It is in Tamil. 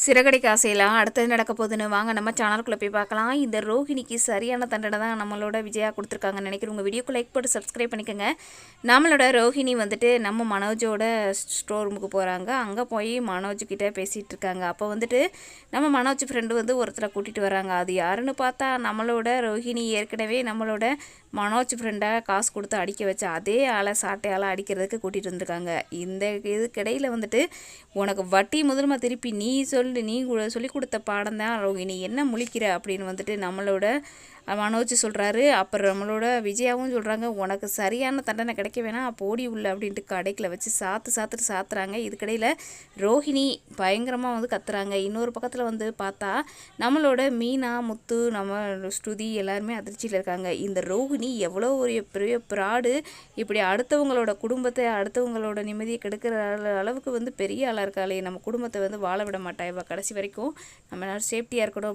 சிறகடிக்க ஆசையெல்லாம் அடுத்தது நடக்க போகுதுன்னு வாங்க நம்ம சேனலுக்குள்ளே போய் பார்க்கலாம். இந்த ரோஹிணிக்கு சரியான தண்டனை தான் நம்மளோட விஜயா கொடுத்துருக்காங்கன்னு நினைக்கிறவங்க வீடியோக்கு லைக் போட்டு சப்ஸ்கிரைப் பண்ணிக்கோங்க. நம்மளோட ரோஹிணி வந்துட்டு நம்ம மனோஜோட ஸ்டோர் ரூமுக்கு போகிறாங்க. அங்கே போய் மனோஜ்கிட்ட பேசிகிட்டு இருக்காங்க. அப்போ வந்துட்டு நம்ம மனோஜ் ஃப்ரெண்டு வந்து ஒருத்தரை கூட்டிகிட்டு வராங்க. அது யாருன்னு பார்த்தா நம்மளோட ரோஹிணி ஏற்கனவே நம்மளோட மனோஜ் ஃப்ரெண்டை காசு கொடுத்து அடிக்க வச்ச அதே ஆளை சாட்டையால் அடிக்கிறதுக்கு கூட்டிகிட்டு வந்திருக்காங்க. இந்த இதுக்கிடையில் வந்துட்டு உனக்கு வட்டி முதல்மா திருப்பி நீ சொல்லி கொடுத்த பாடம் தான் ரோஹிணி, என்ன முழிக்கிற அப்படின்னு வந்துட்டு நம்மளோட மனோஜ் சொல்கிறாரு. அப்புறம் நம்மளோட விஜயாவும் சொல்கிறாங்க, உனக்கு சரியான தண்டனை கிடைக்க வேணாம், அப்போ ஓடி உள்ள அப்படின்ட்டு கடைக்கில் வச்சு சாத்துறாங்க. இதுக்கடையில் ரோஹிணி பயங்கரமாக வந்து கத்துறாங்க. இன்னொரு பக்கத்தில் வந்து பார்த்தா நம்மளோட மீனா, முத்து, நம்ம ஸ்ருதி எல்லாருமே அதிர்ச்சியில் இருக்காங்க. இந்த ரோஹிணி எவ்வளோ ஒரு பெரிய ப்ராடு, இப்படி அடுத்தவங்களோட குடும்பத்தை அடுத்தவங்களோட நிம்மதியை கெடுக்கிற அளவுக்கு வந்து பெரிய ஆளாக இருக்காளே, நம்ம குடும்பத்தை வந்து வாழ விட மாட்டா, இவள் கடைசி வரைக்கும் நம்ம சேஃப்டியாக இருக்கணும்.